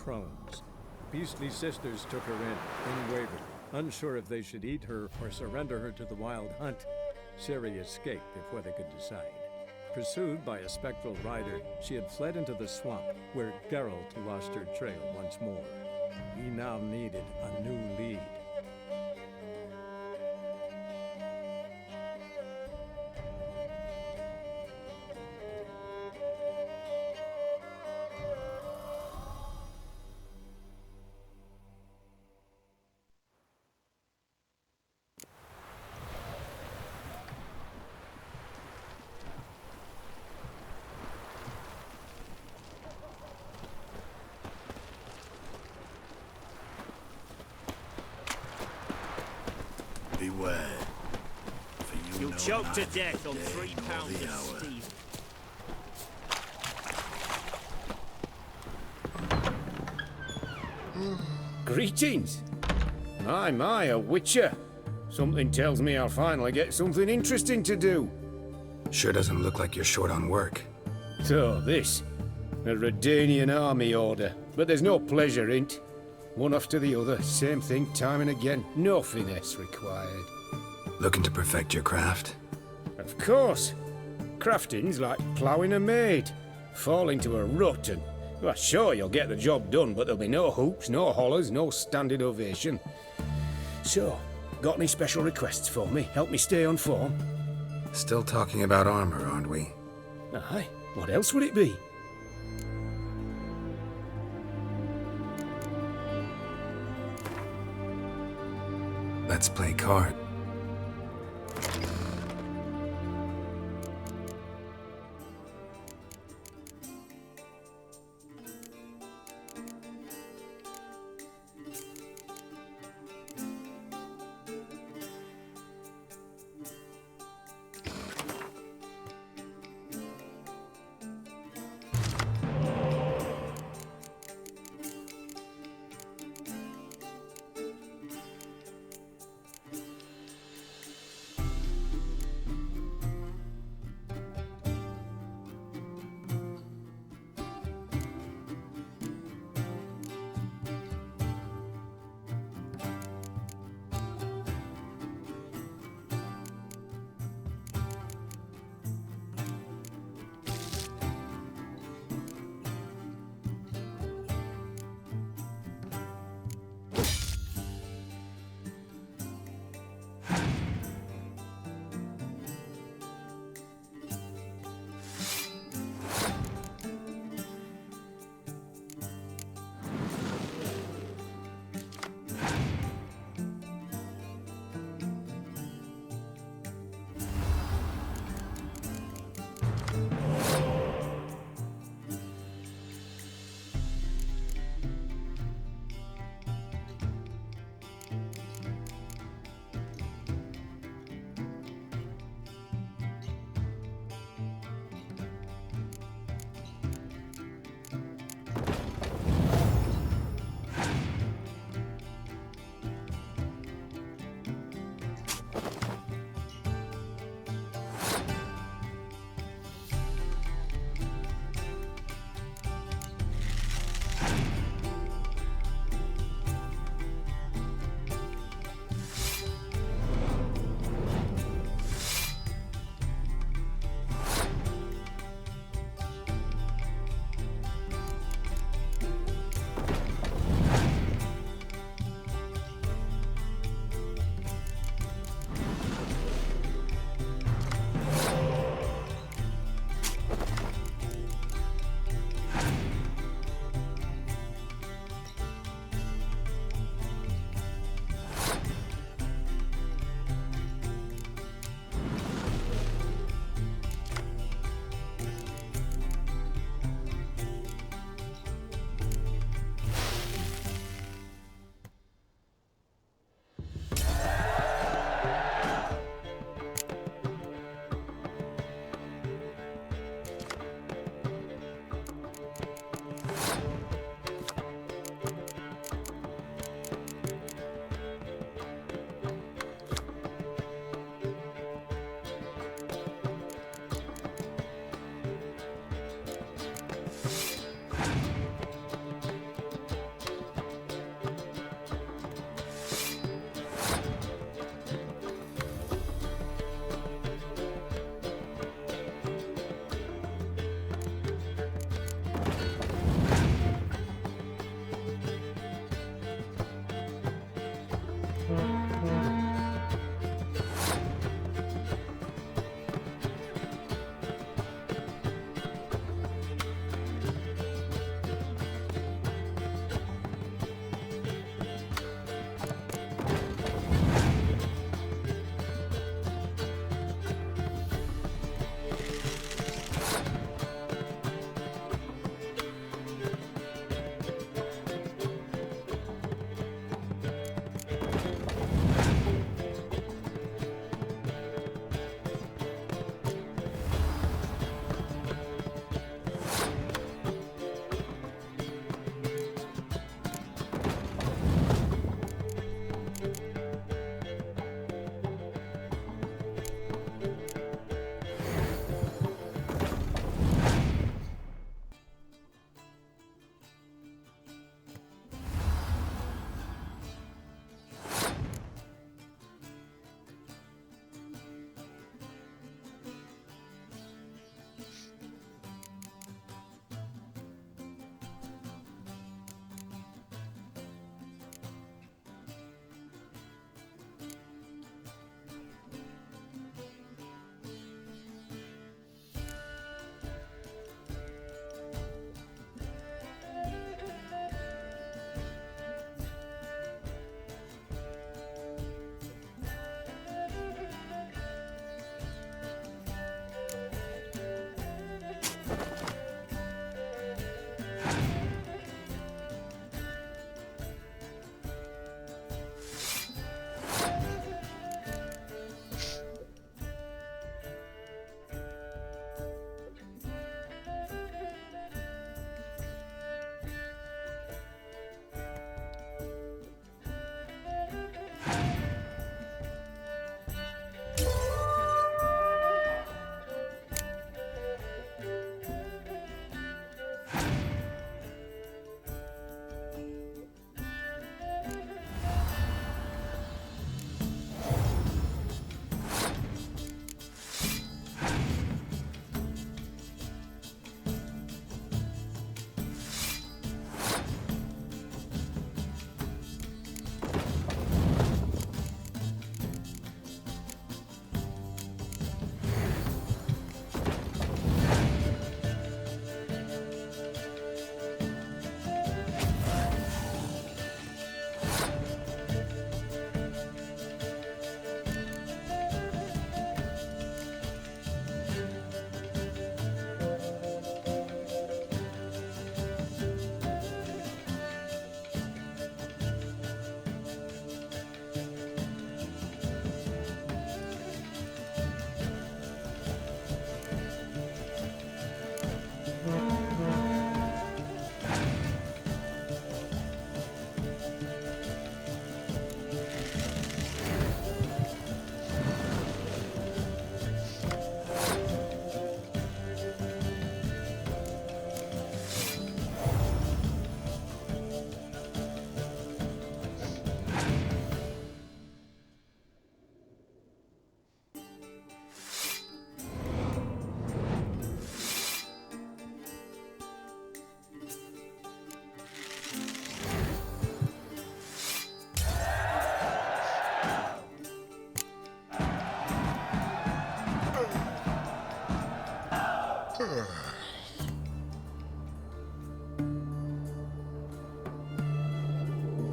crones. Beastly sisters took her in, then wavered, unsure if they should eat her or surrender her to the wild hunt. Ciri escaped before they could decide. Pursued by a spectral rider, she had fled into the swamp, where Geralt lost her trail once more. He now needed a new lead. Beware, for You'll know choke not to death on the day 3 nor pounds the of hour. steel. Greetings! My, a witcher. Something tells me I'll finally get something interesting to do. Sure doesn't look like you're short on work. So, this. A Redanian army order. But there's no pleasure in't. One after the other, same thing time and again. No finesse required. Looking to perfect your craft? Of course. Crafting's like ploughing a maid. Fall into a rut and... Well, sure, you'll get the job done, but there'll be no hoops, no hollers, no standing ovation. So, got any special requests for me? Help me stay on form? Still talking about armor, aren't we? Aye, what else would it be? Let's play card.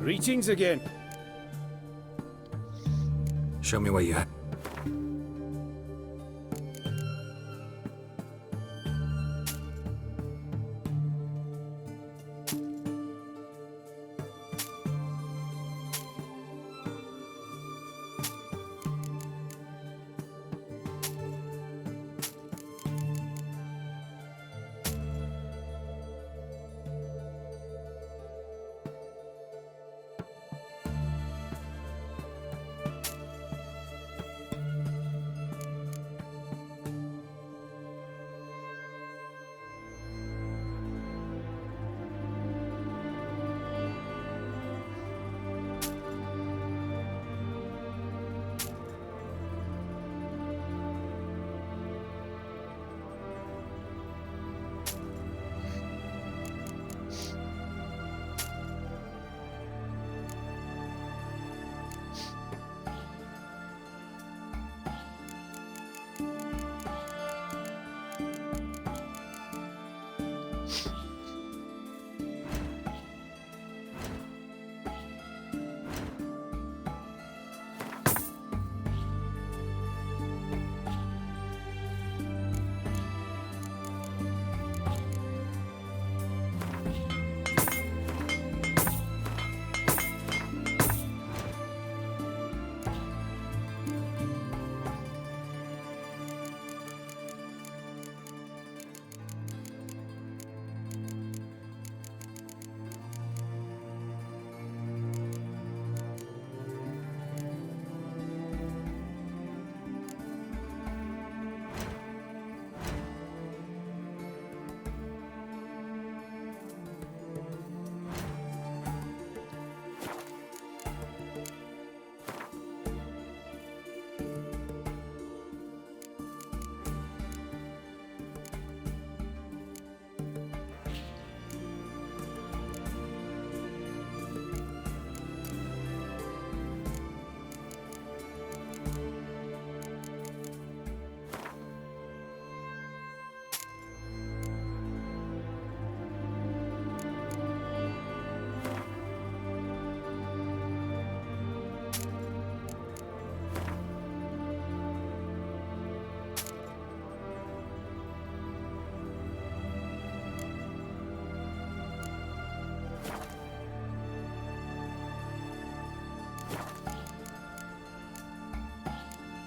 Greetings again. Show me what you have.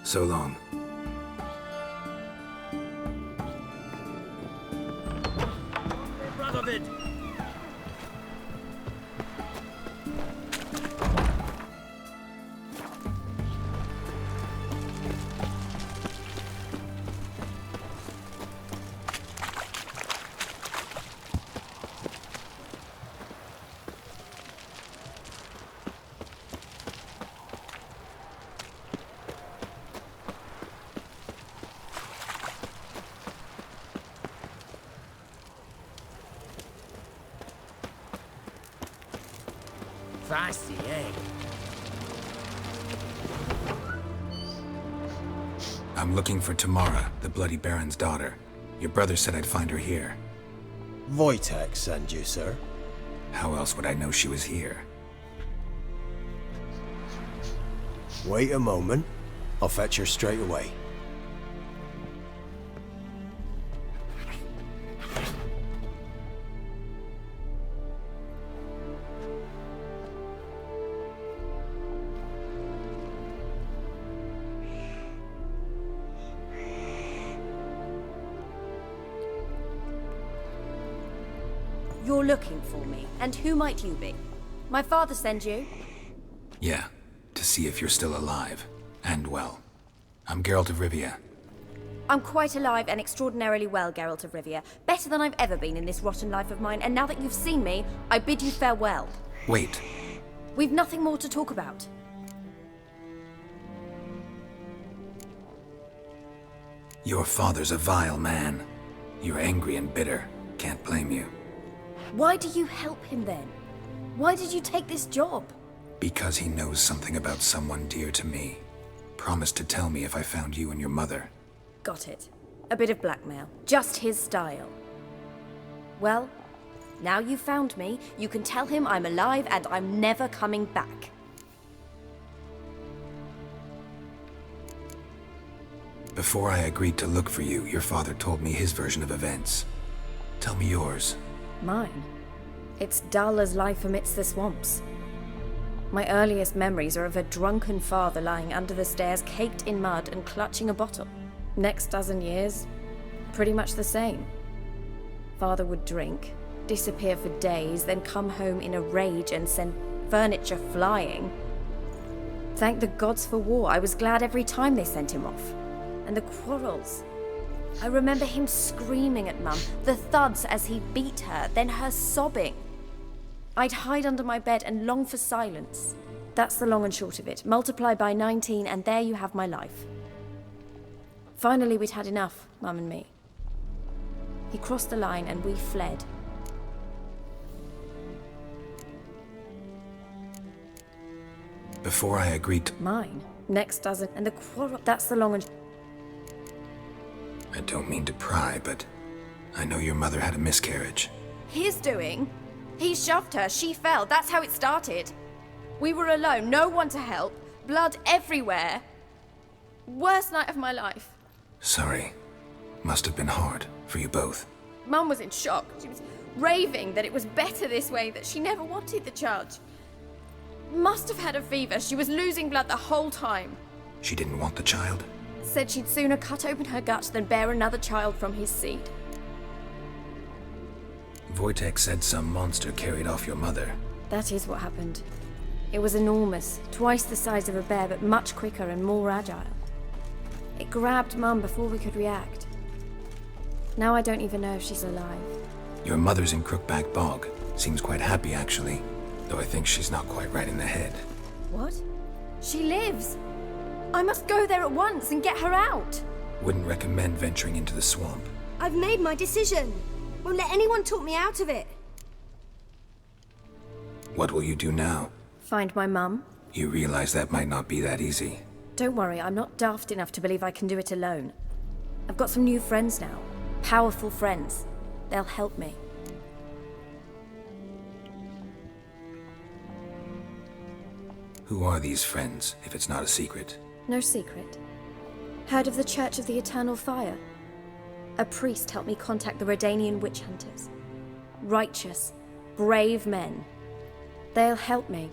So long. Radovid! Feisty, eh? I'm looking for Tamara, the Bloody Baron's daughter. Your brother said I'd find her here. Wojtek send you, sir. How else would I know she was here? Wait a moment. I'll fetch her straight away. You're looking for me, and who might you be? My father sent you? Yeah, to see if you're still alive. And well. I'm Geralt of Rivia. I'm quite alive and extraordinarily well, Geralt of Rivia. Better than I've ever been in this rotten life of mine, and now that you've seen me, I bid you farewell. Wait. We've nothing more to talk about. Your father's a vile man. You're angry and bitter. Can't blame you. Why do you help him then? Why did you take this job? Because he knows something about someone dear to me. Promised to tell me if I found you and your mother. Got it. A bit of blackmail. Just his style. Well, Now you've found me, you can tell him I'm alive and I'm never coming back. Before I agreed to look for you, your father told me his version of events. Tell me yours. Mine? It's dull as life amidst the swamps. My earliest memories are of a drunken father lying under the stairs, caked in mud and clutching a bottle. Next dozen years, pretty much the same. Father would drink, disappear for days, then come home in a rage and send furniture flying. Thank the gods for war. I was glad every time they sent him off. And the quarrels. I remember him screaming at Mum, the thuds as he beat her, then her sobbing. I'd hide under my bed and long for silence. That's the long and short of it. Multiply by 19 and there you have my life. Finally we'd had enough, Mum and me. He crossed the line and we fled. Before I agreed to... Mine. Next dozen. And the quarrel... That's the long and... I don't mean to pry, but I know your mother had a miscarriage. His doing? He shoved her, she fell, that's how it started. We were alone, no one to help, blood everywhere. Worst night of my life. Sorry. Must have been hard for you both. Mum was in shock. She was raving that it was better this way, that she never wanted the child. Must have had a fever, she was losing blood the whole time. She didn't want the child? Said she'd sooner cut open her gut than bear another child from his seed. Wojtek said some monster carried off your mother. That is what happened. It was enormous, twice the size of a bear, but much quicker and more agile. It grabbed Mum before we could react. Now I don't even know if she's alive. Your mother's in Crookback Bog. Seems quite happy, actually. Though I think she's not quite right in the head. What? She lives! I must go there at once and get her out! Wouldn't recommend venturing into the swamp. I've made my decision. Won't let anyone talk me out of it. What will you do now? Find my mum? You realize that might not be that easy. Don't worry, I'm not daft enough to believe I can do it alone. I've got some new friends now. Powerful friends. They'll help me. Who are these friends, if it's not a secret? No secret. Heard of the Church of the Eternal Fire? A priest helped me contact the Redanian witch hunters. Righteous, brave men. They'll help me.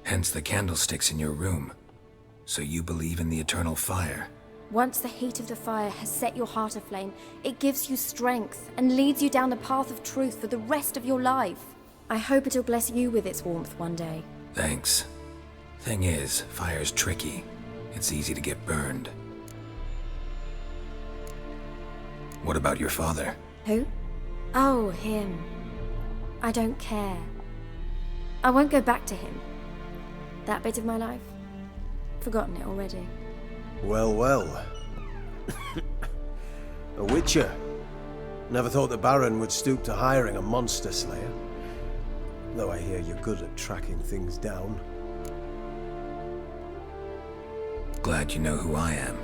Hence the candlesticks in your room. So you believe in the eternal fire? Once the heat of the fire has set your heart aflame, it gives you strength and leads you down the path of truth for the rest of your life. I hope it'll bless you with its warmth one day. Thanks. Thing is, fire's tricky. It's easy to get burned. What about your father? Who? Oh, him. I don't care. I won't go back to him. That bit of my life? Forgotten it already. Well, well. A witcher. Never thought the Baron would stoop to hiring a monster slayer. Though I hear you're good at tracking things down. Glad you know who I am.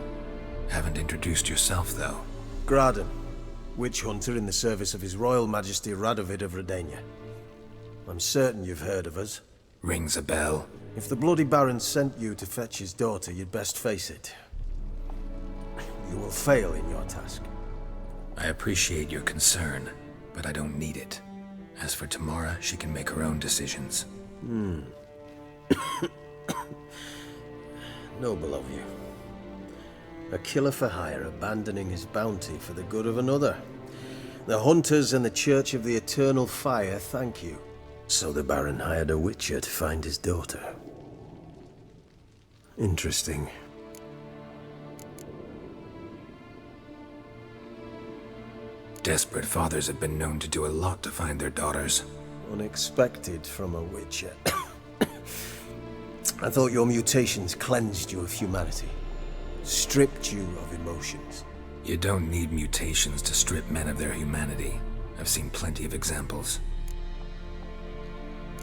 Haven't introduced yourself, though. Graden, witch hunter in the service of His Royal Majesty Radovid of Redania. I'm certain you've heard of us. Rings a bell. If the Bloody Baron sent you to fetch his daughter, you'd best face it. You will fail in your task. I appreciate your concern, but I don't need it. As for Tamara, she can make her own decisions. Noble of you. A killer for hire abandoning his bounty for the good of another. The hunters and the Church of the Eternal Fire thank you. So the Baron hired a witcher to find his daughter. Interesting. Desperate fathers have been known to do a lot to find their daughters. Unexpected from a witcher. I thought your mutations cleansed you of humanity. Stripped you of emotions. You don't need mutations to strip men of their humanity. I've seen plenty of examples.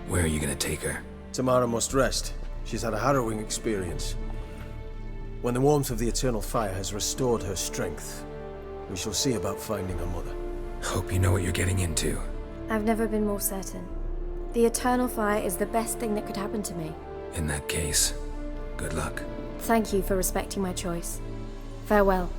Where are you gonna take her? Tamara must rest. She's had a harrowing experience. When the warmth of the Eternal Fire has restored her strength, we shall see about finding her mother. Hope you know what you're getting into. I've never been more certain. The Eternal Fire is the best thing that could happen to me. In that case, good luck. Thank you for respecting my choice. Farewell.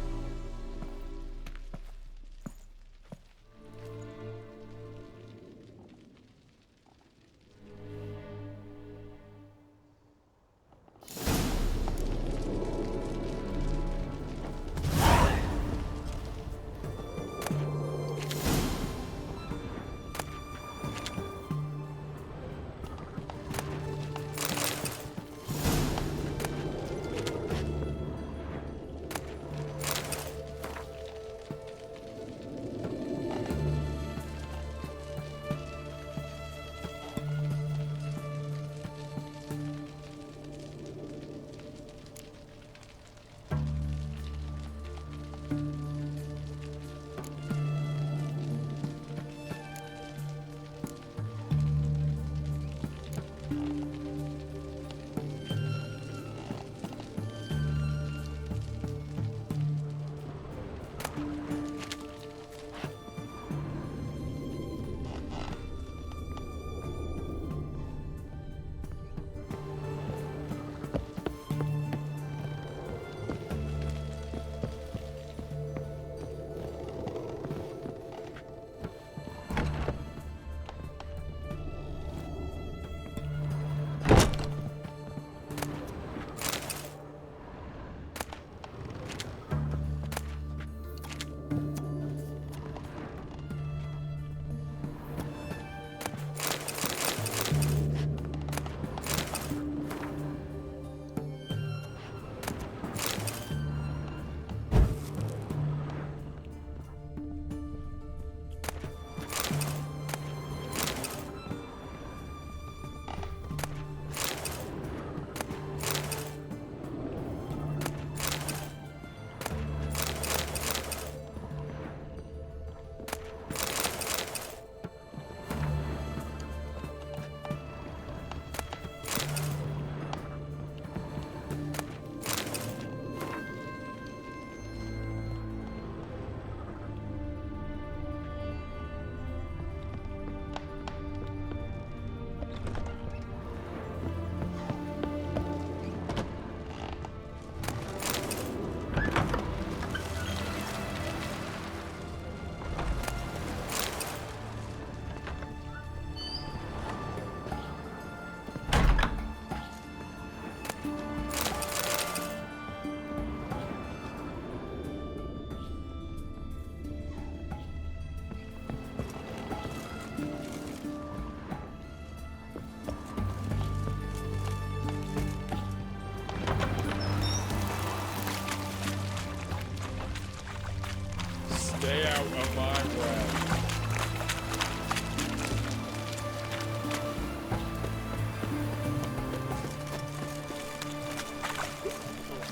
Stay out of my way.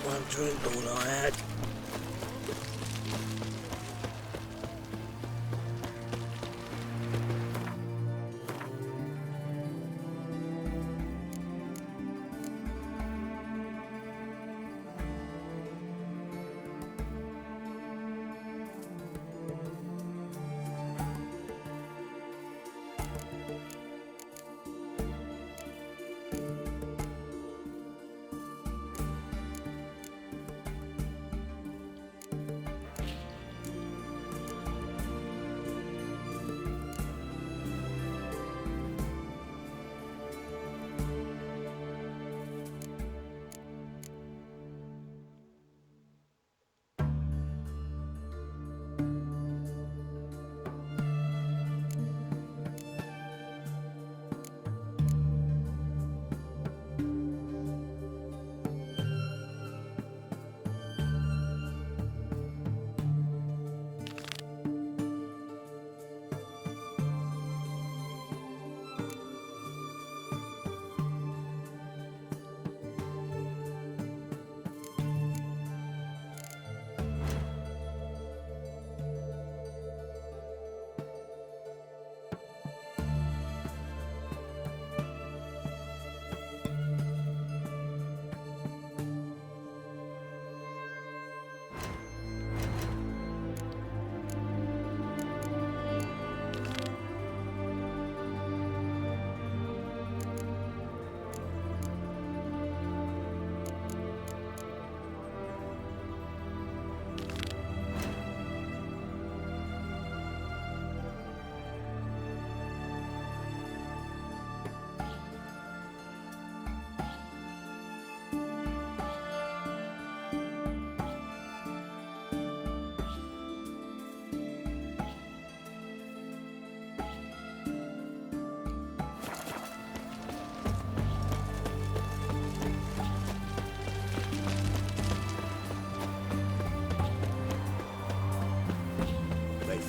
One drink all I had.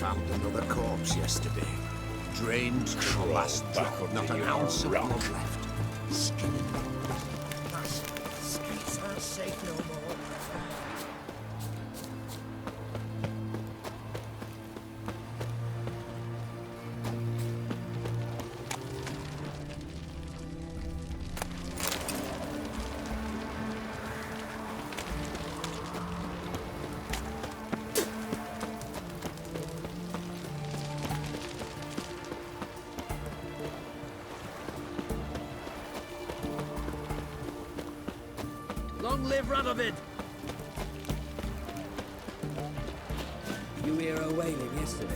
found another corpse yesterday. Drained to the last drop, not an ounce of blood left. Skin and bone. Streets aren't safe no more. Long live Radovid! You hear her wailing yesterday?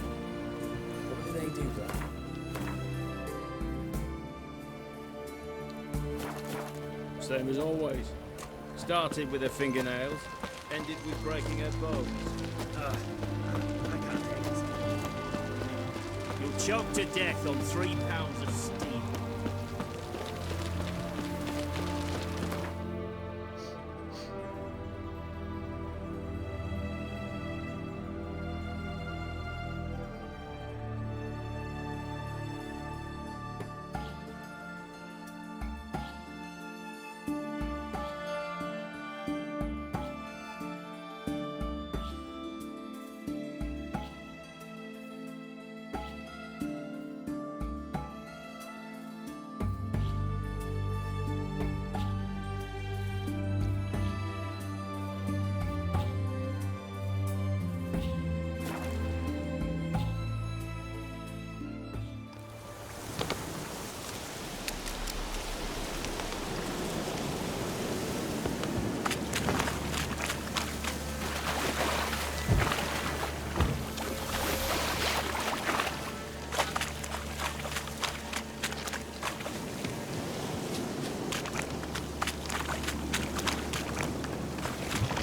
What do they do there? Same as always. Started with her fingernails, ended with breaking her bones. I can't take it. You'll choke to death on 3 pounds of steel.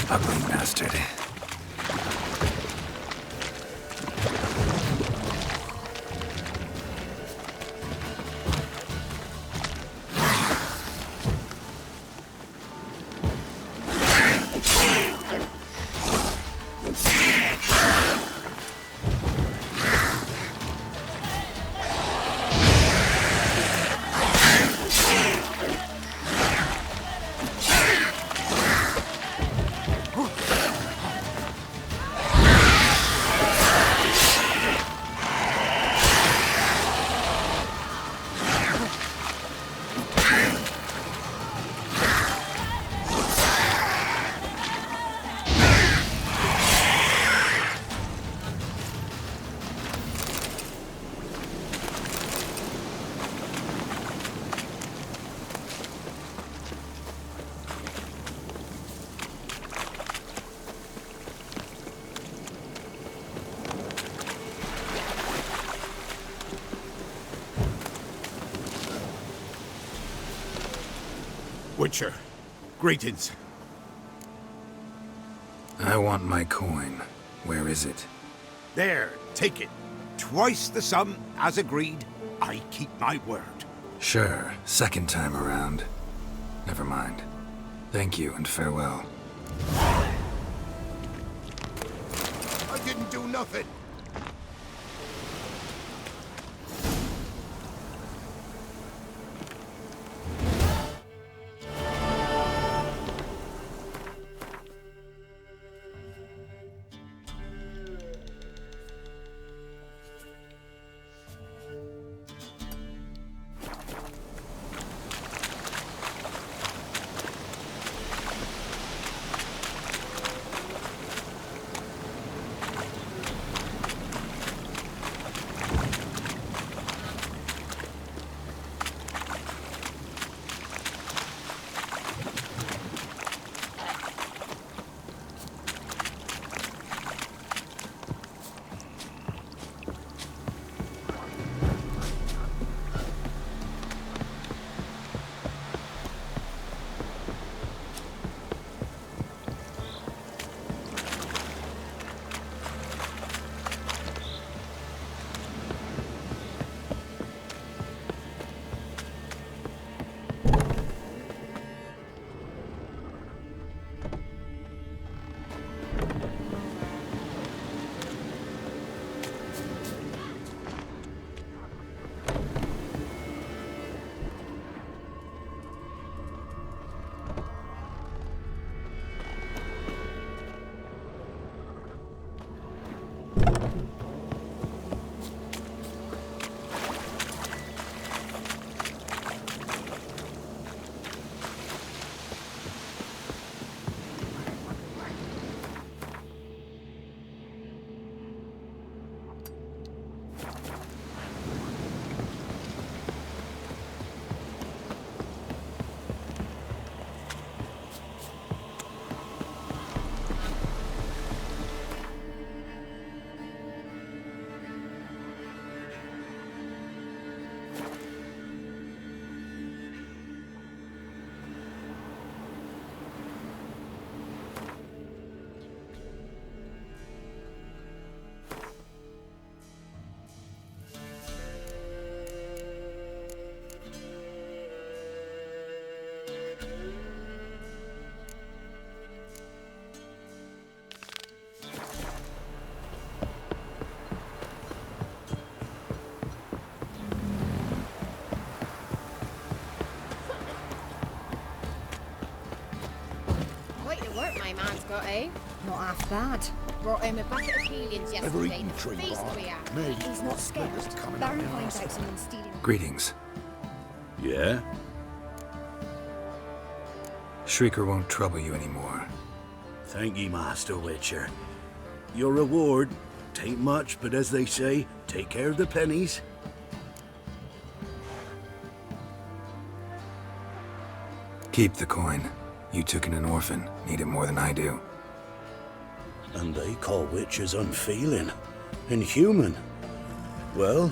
Ugly bastard. Witcher, greetings. I want my coin. Where is it? There, take it. Twice the sum, as agreed. I keep my word. Sure, second time around. Never mind. Thank you and farewell. I didn't do nothing. my man's got, eh? Not half bad. Brought him a bucket of peelings Ever yesterday. eaten tree Feast bark? we had. Me. He's not scared. Baron finds out someone's stealing. Greetings. Yeah? Shrieker won't trouble you anymore. Thank ye, Master Witcher. Your reward, tain't much, but as they say, take care of the pennies. Keep the coin. You took in an orphan. Need it more than I do. And they call witches unfeeling, inhuman. Well,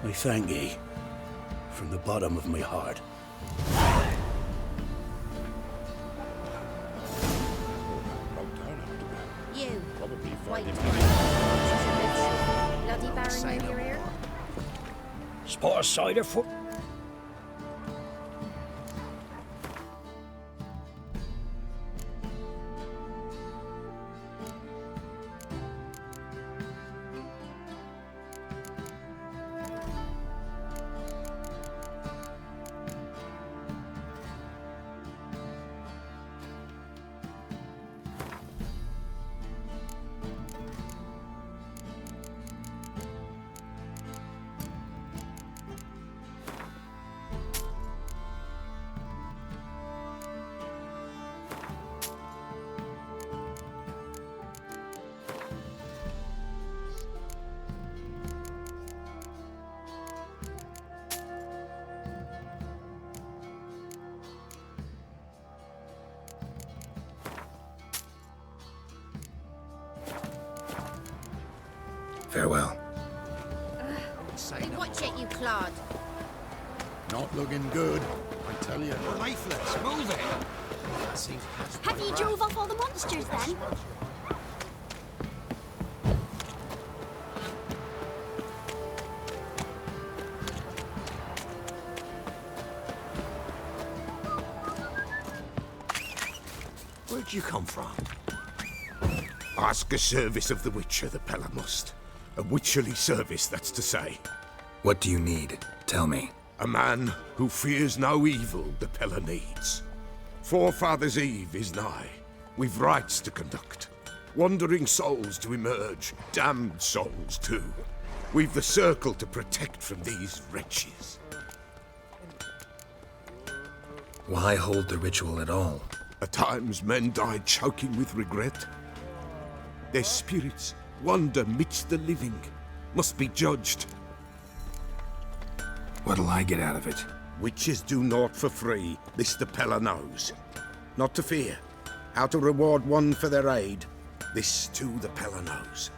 I thank ye, from the bottom of my heart. You. Wait. Bloody Baron know you're here? Spot a cider for... Farewell. Hey, watch it, you clod. Not looking good, I tell you. Lifeless, move it! Have you drove off all the monsters then? Where'd you come from? Ask a service of the Witcher, the Pella must. A witcherly service, that's to say. What do you need? Tell me. A man who fears no evil the Pella needs. Forefathers' Eve is nigh. We've rites to conduct. Wandering souls to emerge. Damned souls, too. We've the circle to protect from these wretches. Why hold the ritual at all? At times men die choking with regret. Their spirits wander midst the living, must be judged. What'll I get out of it? Witches do naught for free, this the Pella knows. Not to fear. How to reward one for their aid, this too the Pella knows.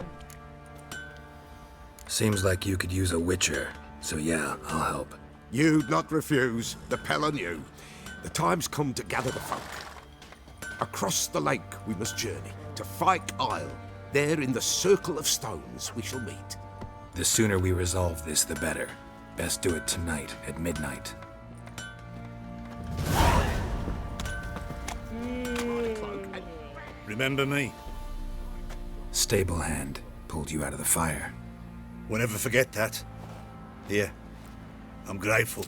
Seems like you could use a witcher, so yeah, I'll help. You'd not refuse, the Pella knew. The time's come to gather the folk. Across the lake we must journey, to Fyke Isle. There in the circle of stones we shall meet. The sooner we resolve this, the better. Best do it tonight at midnight. Remember me? Stable hand pulled you out of the fire. We'll never forget that. Here, I'm grateful.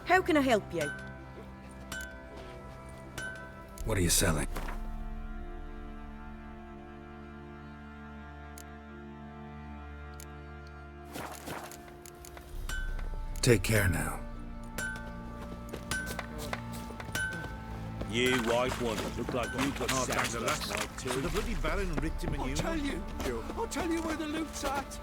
How can I help you? What are you selling? Take care now. You white one, look like you got sacked last night too. So the bloody Baron ripped him a new one. I'll tell you where the loot's at.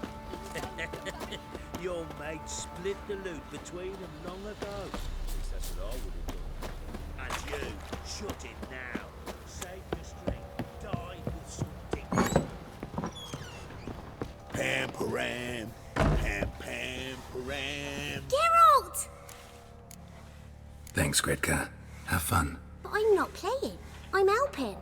Your mate split the loot between them long ago. At least that's what I would have done. And you, shut it now. Save your strength. Die with some dignity. Pam param, pam pam param. Geralt! Thanks, Gretka. Have fun. But I'm not playing. I'm helping.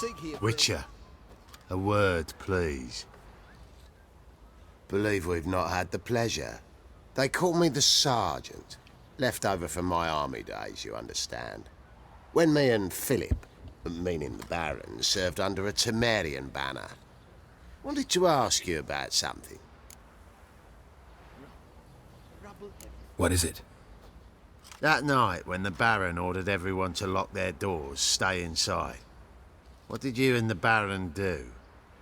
seek here? Witcher, a word, please. Believe we've not had the pleasure. They call me the Sergeant. Left over from my army days, you understand. When me and Philip, meaning the Baron, served under a Temerian banner. Wanted to ask you about something. What is it? That night when the Baron ordered everyone to lock their doors, stay inside. What did you and the Baron do?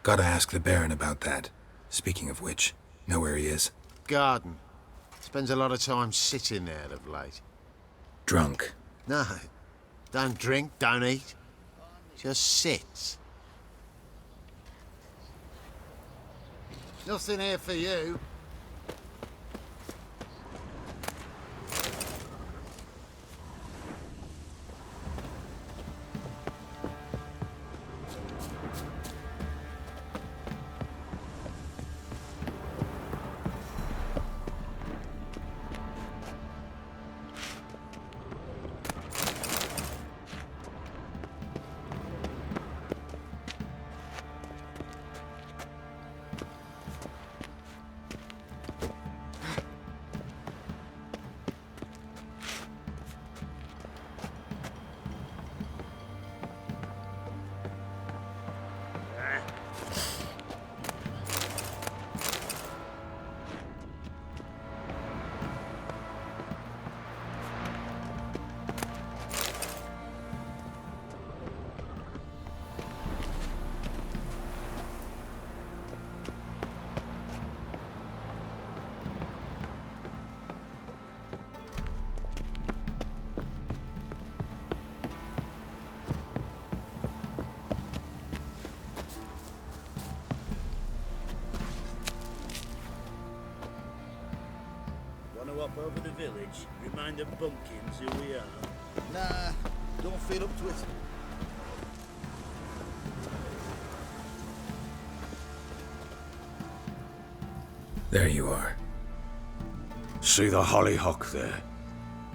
Gotta ask the Baron about that. Speaking of which, know where he is? Garden. Spends a lot of time sitting there of late. Drunk. No. Don't drink, don't eat. Just sits. Nothing here for you. Up over the village, remind the bumpkins who we are. Nah, don't feel up to it. There you are. See the hollyhock there?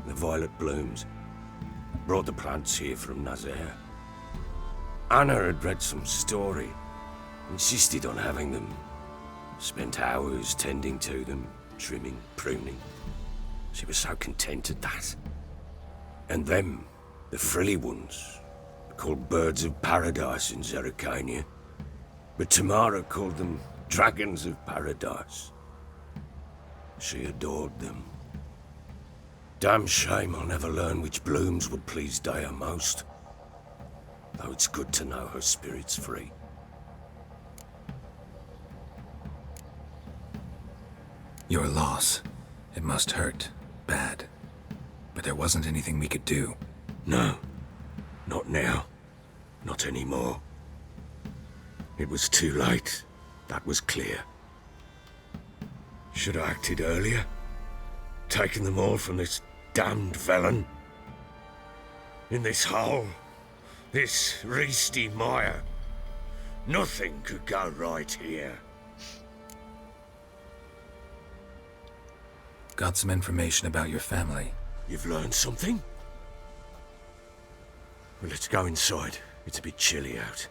The violet blooms. Brought the plants here from Nazaire. Anna had read some story. Insisted on having them. Spent hours tending to them, trimming, pruning. She was so content at that. And them, the frilly ones, called birds of paradise in Zerrikania. But Tamara called them dragons of paradise. She adored them. Damn shame I'll never learn which blooms would please Dea most. Though it's good to know her spirit's free. Your loss. It must hurt. Bad. But there wasn't anything we could do. No. Not now. Not anymore. It was too late. That was clear. Should have acted earlier. Taken them all from this damned Velen. In this hole. This Reesty mire. Nothing could go right here. Got some information about your family. You've learned something? Well, let's go inside. It's a bit chilly out.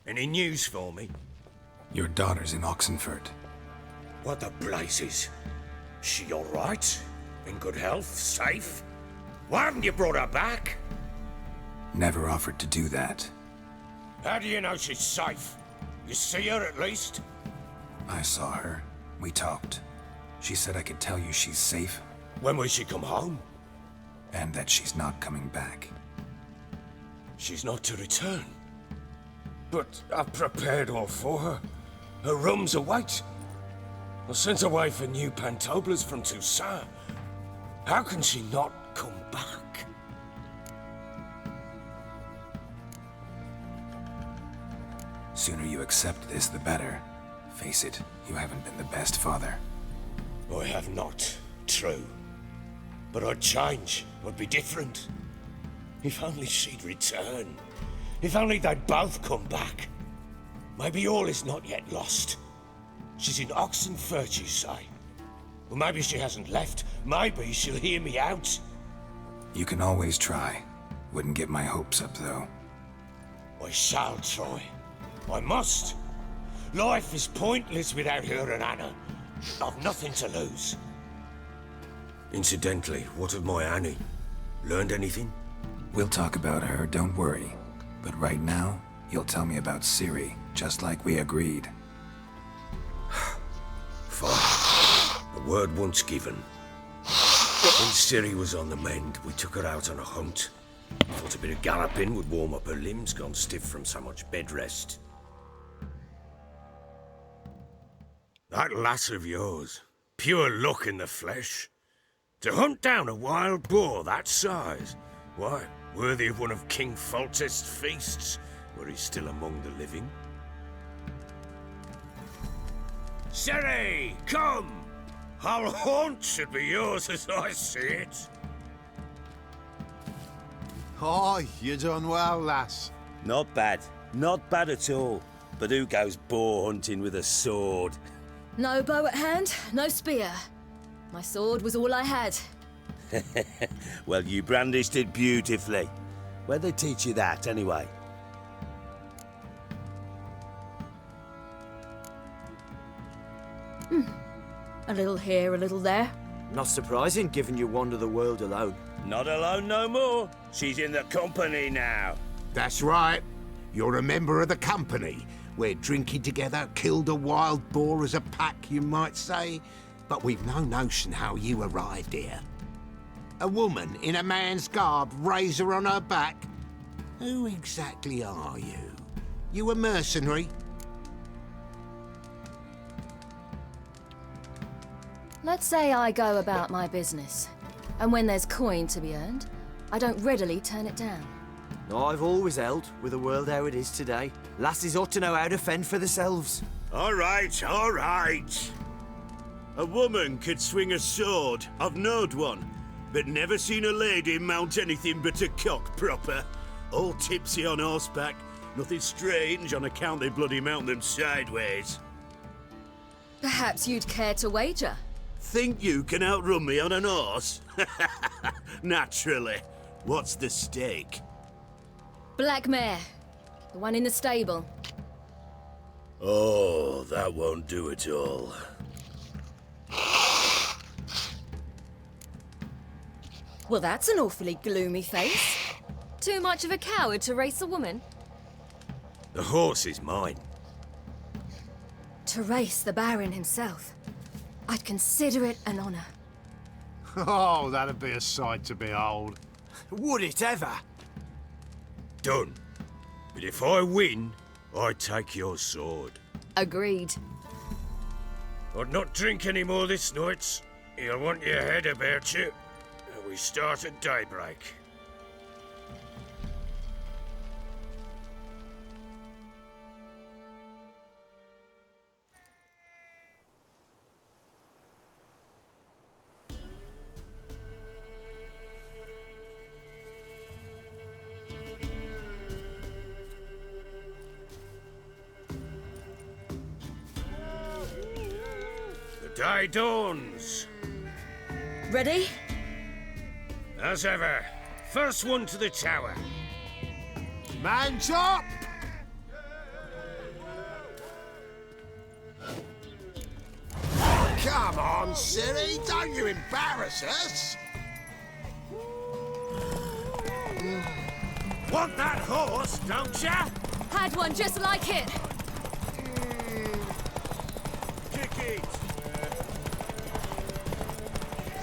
Any news for me? Your daughter's in Oxenfurt. What the blazes? She all right? In good health? Safe? Why haven't you brought her back? Never offered to do that. How do you know she's safe? You see her at least? I saw her. We talked. She said I could tell you she's safe. When will she come home? And that she's not coming back. She's not to return. But I've prepared all for her. Her rooms await. I sent away for new pantoblas from Toussaint. How can she not come back? Sooner you accept this, the better. Face it, you haven't been the best father. I have not, true. But I'd change, I'd be different. If only she'd return. If only they'd both come back. Maybe all is not yet lost. She's in Oxenfurt, you say? Well, maybe she hasn't left. Maybe she'll hear me out. You can always try. Wouldn't get my hopes up, though. I shall try. I must. Life is pointless without her and Anna. I've nothing to lose. Incidentally, what of my Annie? Learned anything? We'll talk about her, don't worry. But right now, you'll tell me about Ciri, just like we agreed. Fine. The word once given. When Ciri was on the mend, we took her out on a hunt. Thought a bit of galloping would warm up her limbs, gone stiff from so much bed rest. That lass of yours, pure luck in the flesh. To hunt down a wild boar that size, why, worthy of one of King Foltest's feasts, were he still among the living. Ciri, come! Our haunt should be yours as I see it. Oh, you done well, lass. Not bad. Not bad at all. But who goes boar hunting with a sword? No bow at hand, no spear. My sword was all I had. Well, you brandished it beautifully. Where'd they teach you that, anyway? A little here, a little there. Not surprising, given you wander the world alone. Not alone no more. She's in the company now. That's right. You're a member of the company. We're drinking together, killed a wild boar as a pack, you might say. But we've no notion how you arrived here. A woman in a man's garb, razor on her back. Who exactly are you? You a mercenary? Let's say I go about my business. And when there's coin to be earned, I don't readily turn it down. I've always held, with the world how it is today, lasses ought to know how to fend for themselves. All right, all right. A woman could swing a sword. I've knowed one, but never seen a lady mount anything but a cock proper. All tipsy on horseback. Nothing strange on account they bloody mount them sideways. Perhaps you'd care to wager? Think you can outrun me on an horse? Naturally. What's the stake? Black mare. The one in the stable. Oh, that won't do it all. Well, that's an awfully gloomy face. Too much of a coward to race a woman? The horse is mine. To race the Baron himself. I'd consider it an honor. Oh, that'd be a sight to behold. Would it ever? Done. But if I win, I take your sword. Agreed. I'd not drink any more this night. You'll want your head about you. We start at daybreak. The day dawns. Ready? As ever, first one to the tower. Man's up! Come on, Ciri, don't you embarrass us! Want that horse, don't ya? Had one just like it. Kick it.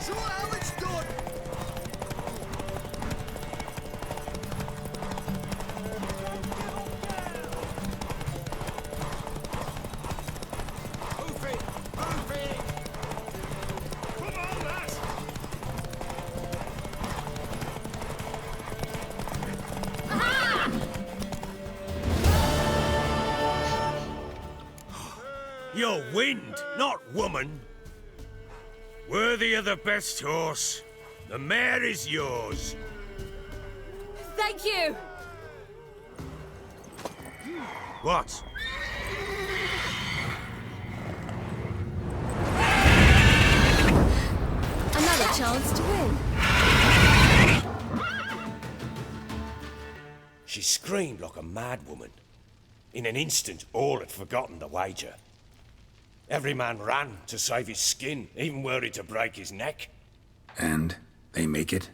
Show how it's done! Move it, move it. Come on, lass. You're wind, not woman. Worthy of the best horse. The mare is yours. Thank you. What? Another chance to win. screamed like a mad woman. In an instant, all had forgotten the wager. Every man ran to save his skin, even worried to break his neck. And they make it?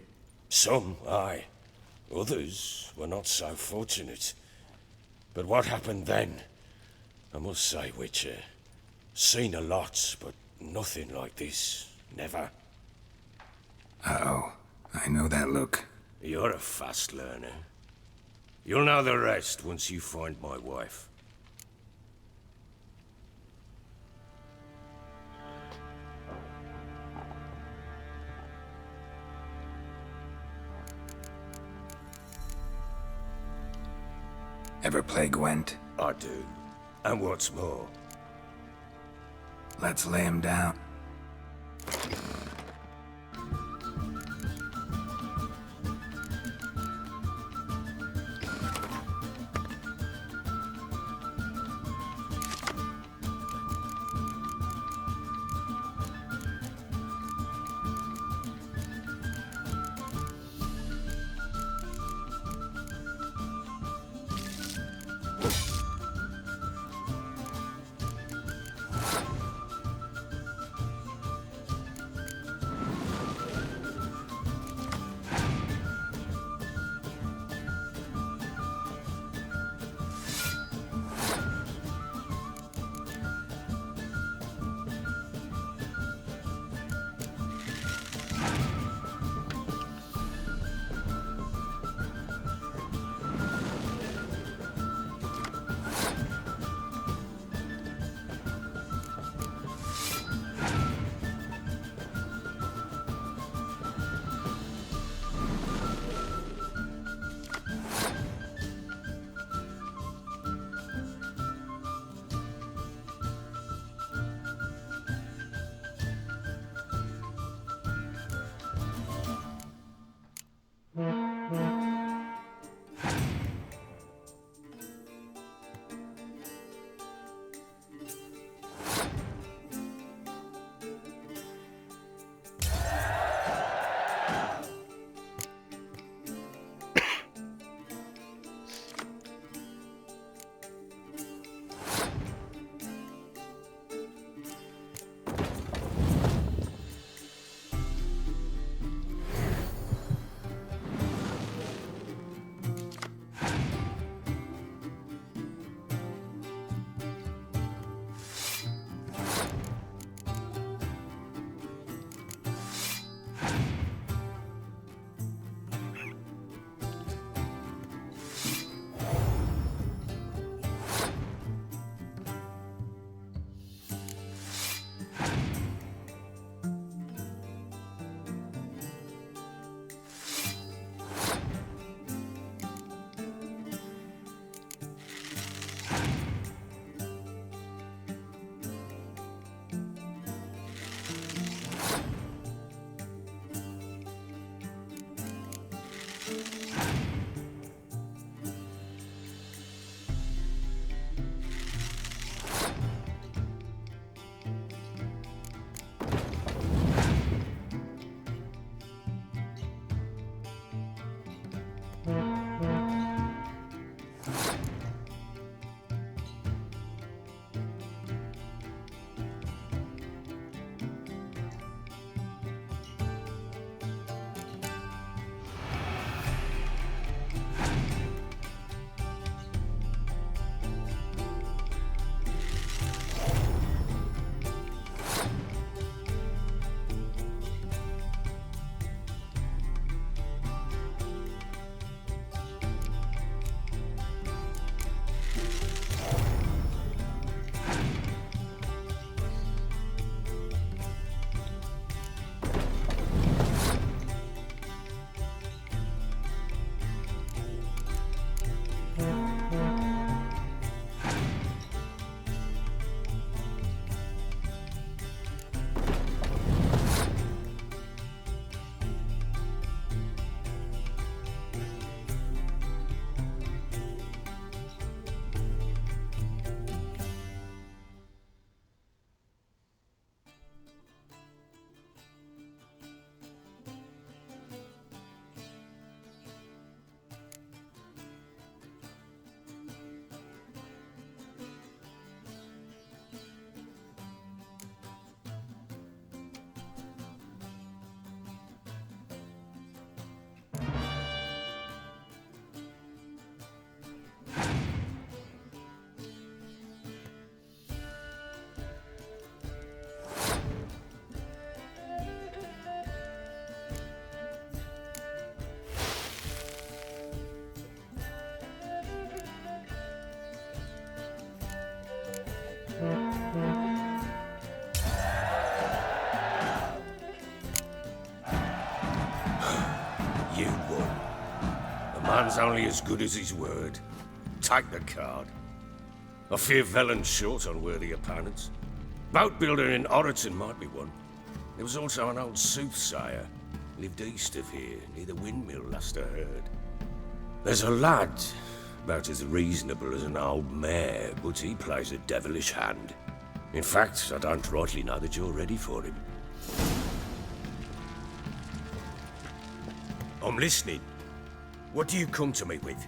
Some, aye. Others were not so fortunate. But what happened then? I must say, Witcher, seen a lot, but nothing like this. Never. Uh-oh. I know that look. You're a fast learner. You'll know the rest once you find my wife. Ever play Gwent? I do. And what's more? Let's lay him down. man's only as good as his word. Take the card. I fear Velen's short on worthy opponents. Boat builder in Oroton might be one. There was also an old soothsayer. Lived east of here, near the windmill, last I heard. There's a lad, about as reasonable as an old mare, but he plays a devilish hand. In fact, I don't rightly know that you're ready for him. I'm listening. What do you come to me with?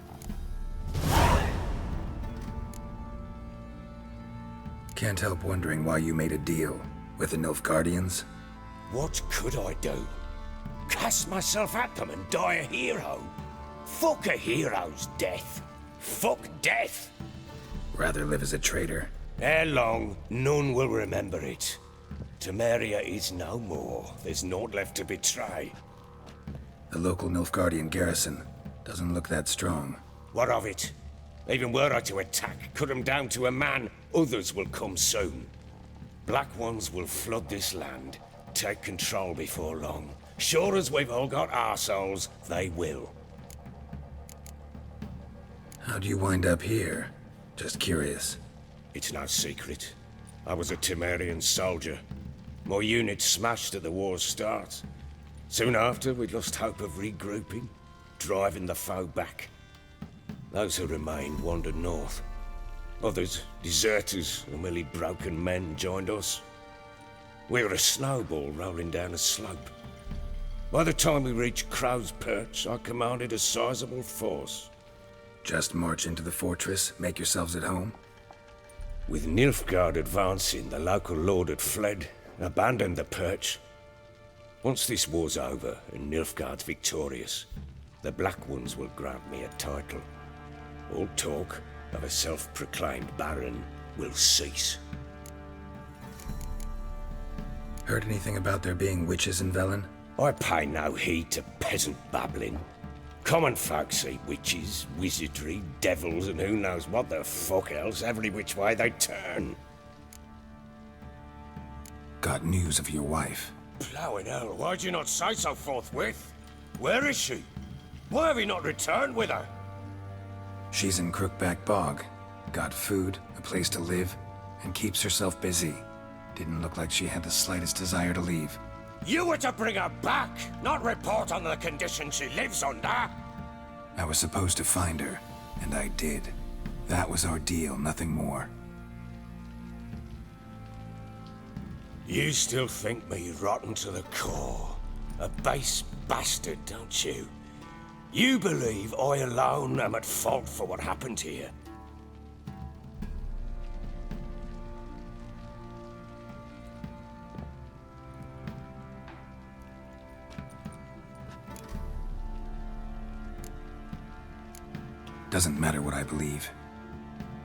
Can't help wondering why you made a deal with the Nilfgaardians. What could I do? Cast myself at them and die a hero? Fuck a hero's death. Fuck death. Rather live as a traitor. Ere long, none will remember it. Temeria is no more. There's naught left to betray. The local Nilfgaardian garrison doesn't look that strong. What of it? Even were I to attack, cut them down to a man, others will come soon. Black Ones will flood this land, take control before long. Sure as we've all got arseholes, they will. How'd you wind up here? Just curious. It's no secret. I was a Temerian soldier. My unit smashed at the war's start. Soon after, we'd lost hope of regrouping, driving the foe back. Those who remained wandered north. Others, deserters or merely broken men, joined us. We were a snowball rolling down a slope. By the time we reached Crow's Perch, I commanded a sizable force. Just march into the fortress, make yourselves at home? With Nilfgaard advancing, the local lord had fled, abandoned the Perch. Once this war's over and Nilfgaard's victorious, the Black Ones will grant me a title. All talk of a self-proclaimed baron will cease. Heard anything about there being witches in Velen? I pay no heed to peasant babbling. Common folk see witches, wizardry, devils, and who knows what the fuck else every which way they turn. Got news of your wife. Plowing hell, why'd you not say so forthwith? Where is she? Why have you not returned with her? She's in Crookback Bog. Got food, a place to live, and keeps herself busy. Didn't look like she had the slightest desire to leave. You were to bring her back, not report on the conditions she lives under. I was supposed to find her, and I did. That was our deal, nothing more. You still think me rotten to the core. A base bastard, don't you? You believe I alone am at fault for what happened here. Doesn't matter what I believe.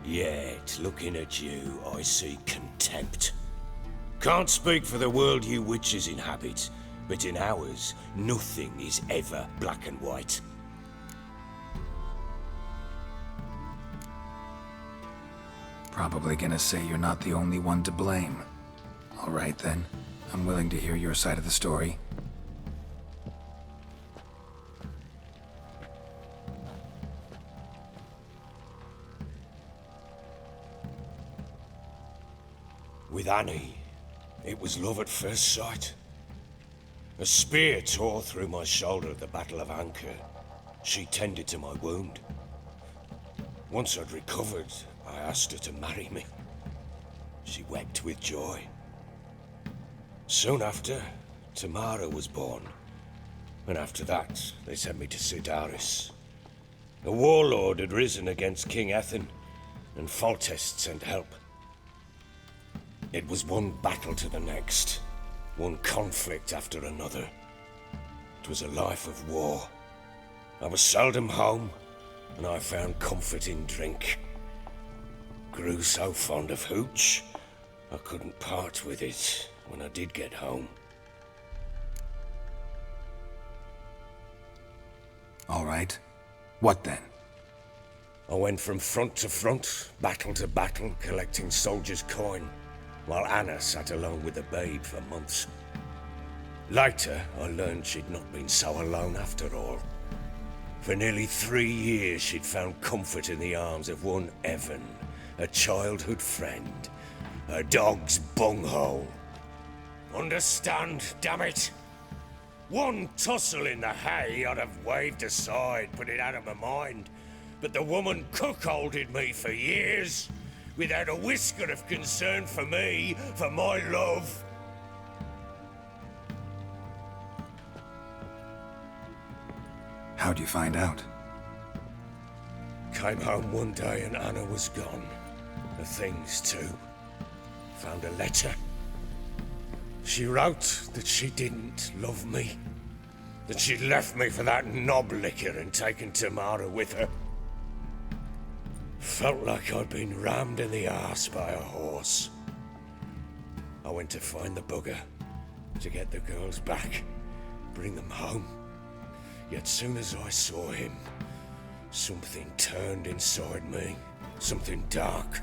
Yet, looking at you, I see contempt. Can't speak for the world you witches inhabit, but in ours, nothing is ever black and white. Probably gonna say you're not the only one to blame. All right then, I'm willing to hear your side of the story. With Annie, it was love at first sight. A spear tore through my shoulder at the Battle of Anchor. She tended to my wound. Once I'd recovered, I asked her to marry me. She wept with joy. Soon after, Tamara was born. And after that, they sent me to Sidaris. A warlord had risen against King Ethan, and Foltest sent help. It was one battle to the next, one conflict after another. It was a life of war. I was seldom home, and I found comfort in drink. Grew so fond of hooch, I couldn't part with it when I did get home. All right. What then? I went from front to front, battle to battle, collecting soldiers' coin, while Anna sat alone with the babe for months. Later, I learned she'd not been so alone after all. For nearly 3 years, she'd found comfort in the arms of one Evan, a childhood friend. Her dog's bunghole. Understand, damn it? One tussle in the hay I'd have waved aside, put it out of my mind. But the woman cuckolded me for years, without a whisker of concern for me, for my love. How'd you find out? Came home one day and Anna was gone. The things too. Found a letter. She wrote that she didn't love me. That she'd left me for that knob licker and taken Tamara with her. Felt like I'd been rammed in the arse by a horse. I went to find the bugger, to get the girls back, bring them home. Yet soon as I saw him, something turned inside me, something dark.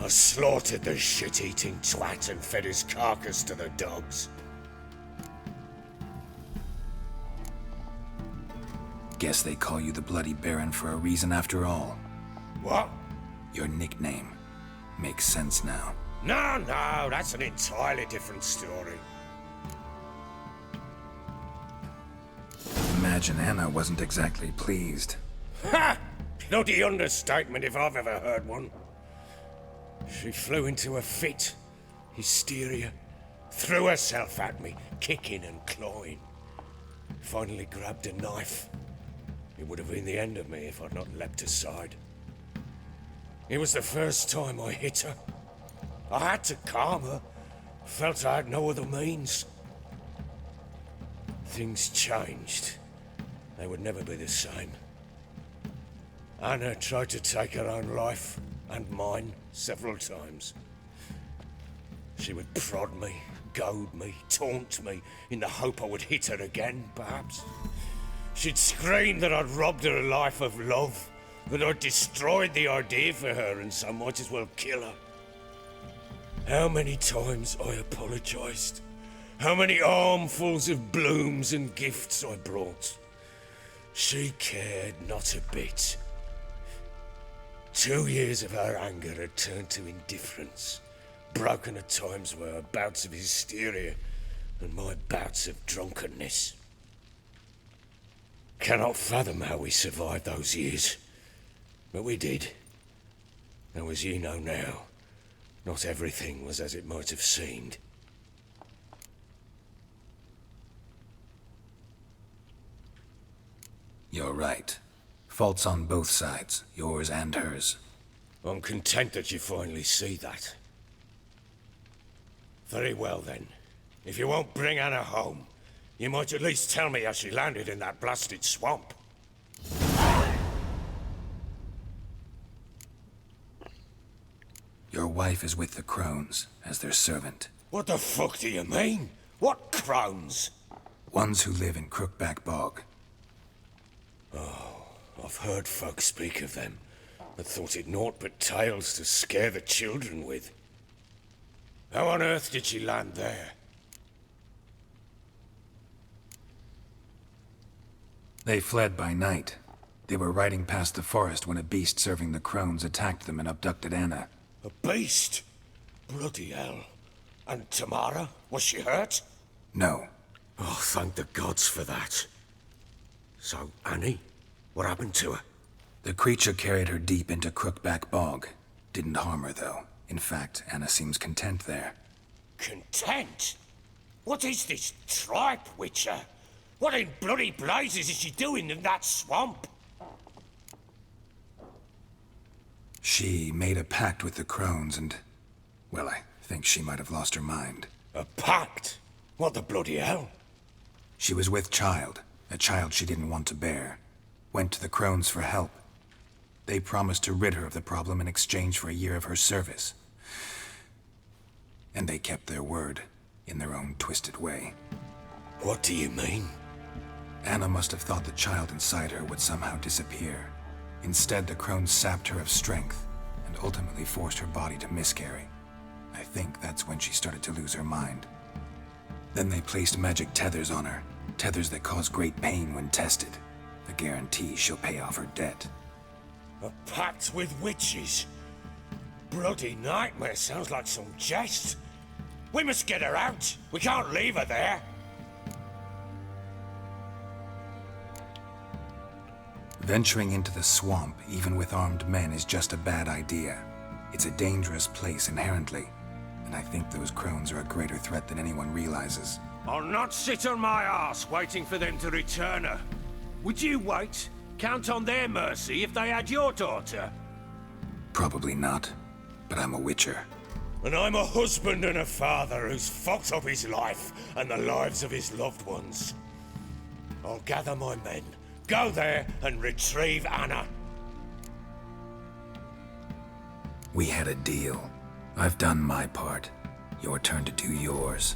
I slaughtered the shit-eating twat and fed his carcass to the dogs. Guess they call you the Bloody Baron for a reason after all. What? Your nickname. Makes sense now. No, that's an entirely different story. Imagine Anna wasn't exactly pleased. Ha! Bloody understatement if I've ever heard one. She flew into a fit, hysteria, threw herself at me, kicking and clawing. Finally grabbed a knife. It would have been the end of me if I'd not leapt aside. It was the first time I hit her. I had to calm her. Felt I had no other means. Things changed. They would never be the same. Anna tried to take her own life, and mine, several times. She would prod me, goad me, taunt me, in the hope I would hit her again, perhaps. She'd scream that I'd robbed her a life of love, that I'd destroyed the idea for her, and so might as well kill her. How many times I apologized. How many armfuls of blooms and gifts I brought. She cared not a bit. 2 years of her anger had turned to indifference, broken at times by her bouts of hysteria and my bouts of drunkenness. Cannot fathom how we survived those years, but we did. Though as you know now, not everything was as it might have seemed. You're right. Faults on both sides, yours and hers. I'm content that you finally see that. Very well then. If you won't bring Anna home, you might at least tell me how she landed in that blasted swamp. Your wife is with the Crones, as their servant. What the fuck do you mean? What Crones? Ones who live in Crookback Bog. Oh, I've heard folk speak of them, but thought it naught but tales to scare the children with. How on earth did she land there? They fled by night. They were riding past the forest when a beast serving the Crones attacked them and abducted Anna. A beast? Bloody hell. And Tamara? Was she hurt? No. Oh, thank the gods for that. So, Annie? What happened to her? The creature carried her deep into Crookback Bog. Didn't harm her, though. In fact, Anna seems content there. Content? What is this tripe, Witcher? What in bloody blazes is she doing in that swamp? She made a pact with the Crones and... well, I think she might have lost her mind. A pact? What the bloody hell? She was with child, a child she didn't want to bear. Went to the Crones for help. They promised to rid her of the problem in exchange for a year of her service. And they kept their word, in their own twisted way. What do you mean? Anna must have thought the child inside her would somehow disappear. Instead, the Crones sapped her of strength, and ultimately forced her body to miscarry. I think that's when she started to lose her mind. Then they placed magic tethers on her, tethers that cause great pain when tested. The guarantee she'll pay off her debt. A pact with witches? Bloody nightmare, sounds like some jest. We must get her out. We can't leave her there. Venturing into the swamp, even with armed men, is just a bad idea. It's a dangerous place inherently, and I think those crones are a greater threat than anyone realizes. I'll not sit on my arse waiting for them to return her. Would you wait? Count on their mercy if they had your daughter? Probably not, but I'm a witcher. And I'm a husband and a father who's fucked up his life and the lives of his loved ones. I'll gather my men, go there and retrieve Anna. We had a deal. I've done my part. Your turn to do yours.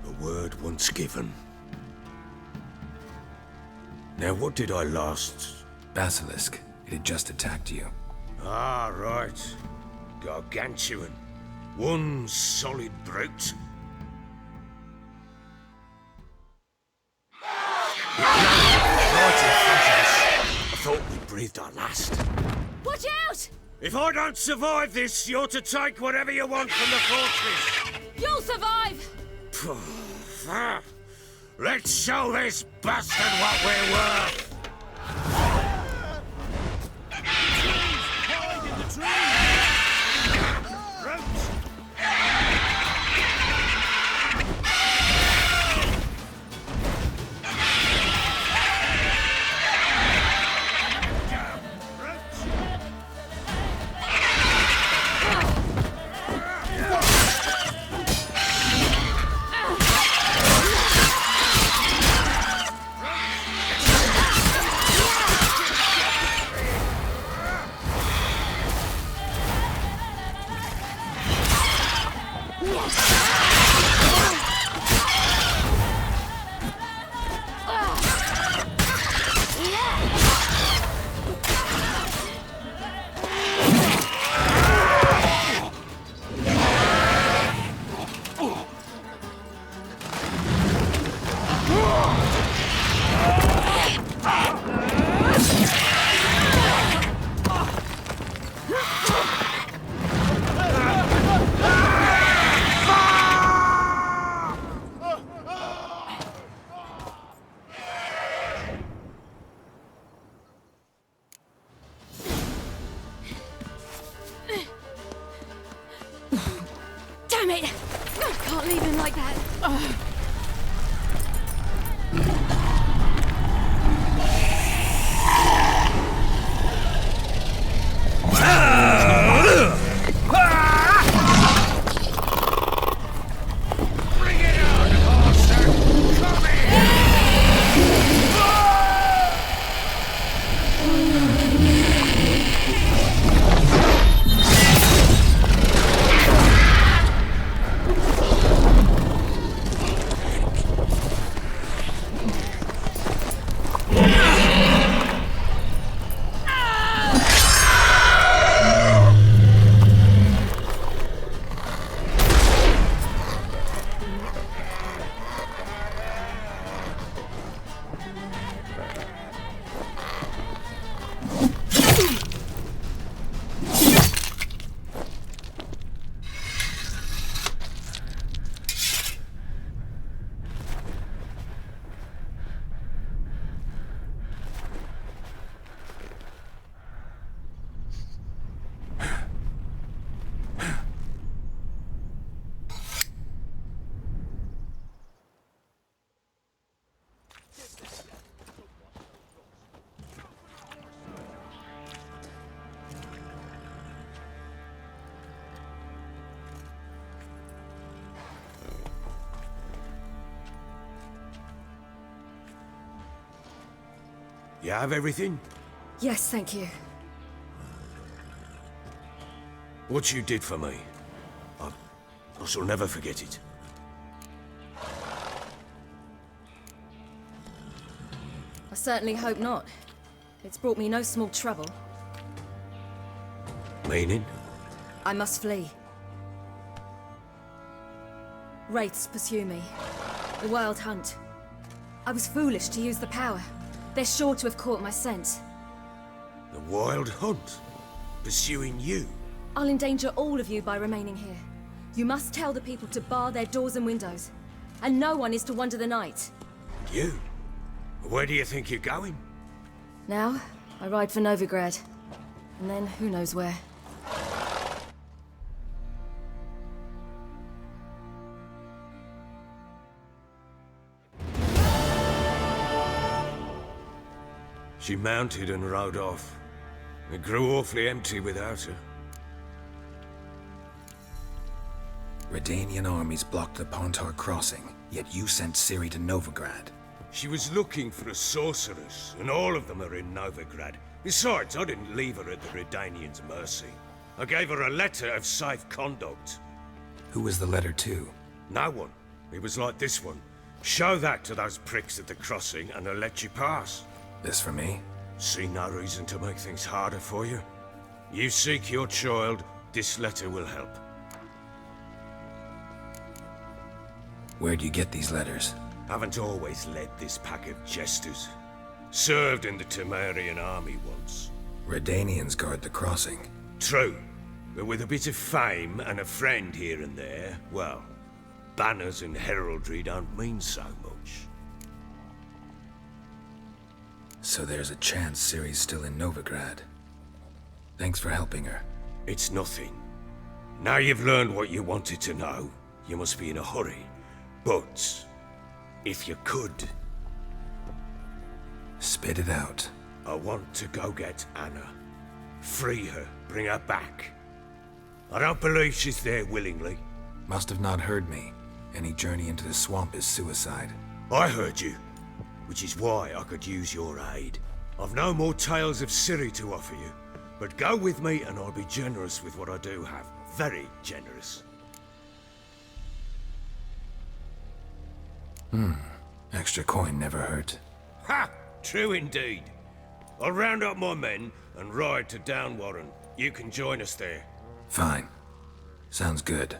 A word once given. Now what did I last? Basilisk. It had just attacked you. Ah, right. Gargantuan. One solid brute. Right in front of us. I thought we breathed our last. Watch out! If I don't survive this, you're to take whatever you want from the fortress. You'll survive! Let's show this bastard what we're worth. Hide in the Damn it! I can't leave him like that. You have everything? Yes, thank you. What you did for me, I shall never forget it. I certainly hope not. It's brought me no small trouble. Meaning? I must flee. Wraiths pursue me. The Wild Hunt. I was foolish to use the power. They're sure to have caught my scent. The Wild Hunt? Pursuing you? I'll endanger all of you by remaining here. You must tell the people to bar their doors and windows. And no one is to wander the night. You? Where do you think you're going? Now, I ride for Novigrad. And then who knows where. She mounted and rode off. It grew awfully empty without her. Redanian armies blocked the Pontar crossing, yet you sent Ciri to Novigrad. She was looking for a sorceress, and all of them are in Novigrad. Besides, I didn't leave her at the Redanians' mercy. I gave her a letter of safe conduct. Who was the letter to? No one. It was like this one. Show that to those pricks at the crossing, and they'll let you pass. This for me? See no reason to make things harder for you. You seek your child, this letter will help. Where'd you get these letters? Haven't always led this pack of jesters. Served in the Temerian army once. Redanians guard the crossing. True, but with a bit of fame and a friend here and there, well, banners and heraldry don't mean so much. So there's a chance Ciri's still in Novigrad. Thanks for helping her. It's nothing. Now you've learned what you wanted to know, you must be in a hurry. But, if you could... Spit it out. I want to go get Anna. Free her, bring her back. I don't believe she's there willingly. Must have not heard me. Any journey into the swamp is suicide. I heard you, which is why I could use your aid. I've no more tales of Ciri to offer you, but go with me and I'll be generous with what I do have. Very generous. Extra coin never hurt. Ha! True indeed. I'll round up my men and ride to Downwarren. You can join us there. Fine. Sounds good.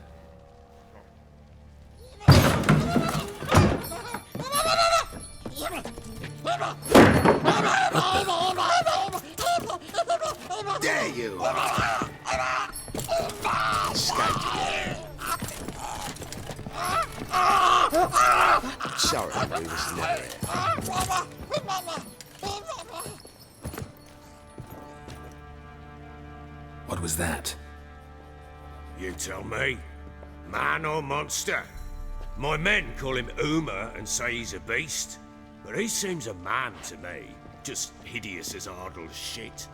There you are. Escaped again. Sorry, we was never here. What was that? You tell me. Man or monster? My men call him Uma and say he's a beast, but he seems a man to me. Just hideous as Ardle's shit.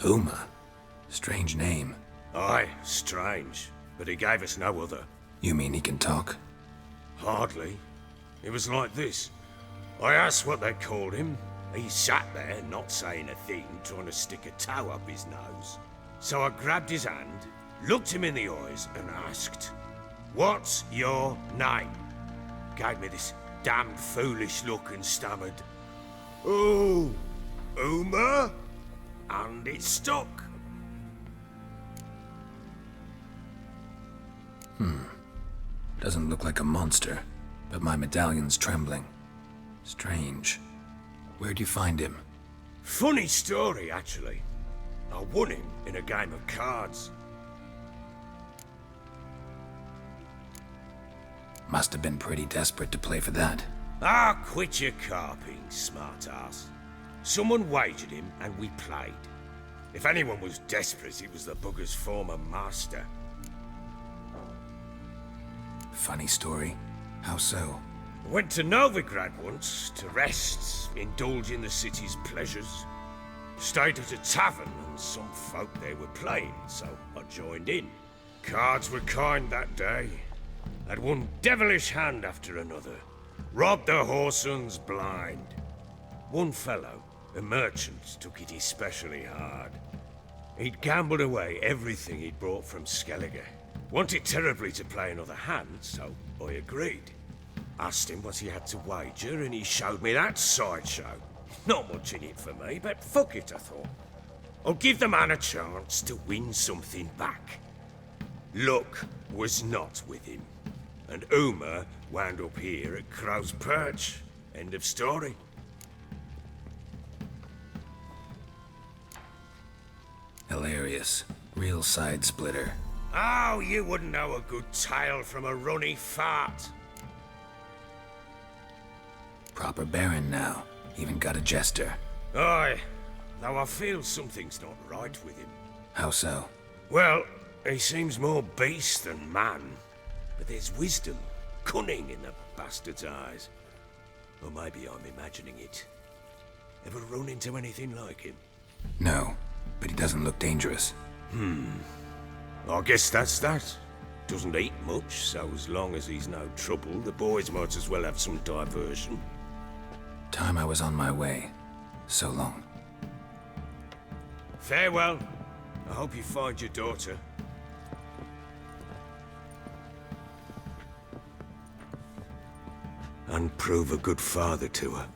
Uma? Strange name. Aye, strange. But he gave us no other. You mean he can talk? Hardly. It was like this. I asked what they called him. He sat there, not saying a thing, trying to stick a toe up his nose. So I grabbed his hand, looked him in the eyes, and asked, "What's your name?" Gave me this damned foolish look and stammered, "Oh, Uma?" And it stuck. Doesn't look like a monster, but my medallion's trembling. Strange. Where'd you find him? Funny story, actually. I won him in a game of cards. Must have been pretty desperate to play for that. Ah, quit your carping, smart-ass. Someone wagered him, and we played. If anyone was desperate, it was the bugger's former master. Funny story. How so? I went to Novigrad once, to rest, indulge in the city's pleasures. Stayed at a tavern, and some folk there were playing, so I joined in. Cards were kind that day. Had one devilish hand after another. Robbed the whoresons blind. One fellow, a merchant, took it especially hard. He'd gambled away everything he'd brought from Skellige. Wanted terribly to play another hand, so I agreed. Asked him what he had to wager, and he showed me that sideshow. Not much in it for me, but fuck it, I thought. I'll give the man a chance to win something back. Luck was not with him. And Uma wound up here at Crow's Perch. End of story. Hilarious. Real side splitter. Oh, you wouldn't know a good tale from a runny fart. Proper Baron now. Even got a jester. Aye, though I feel something's not right with him. How so? Well, he seems more beast than man. But there's wisdom, cunning in the bastard's eyes. Or maybe I'm imagining it. Ever run into anything like him? No, but he doesn't look dangerous. I guess that's that. Doesn't eat much, so as long as he's no trouble, the boys might as well have some diversion. Time I was on my way. So long. Farewell. I hope you find your daughter. And prove a good father to her.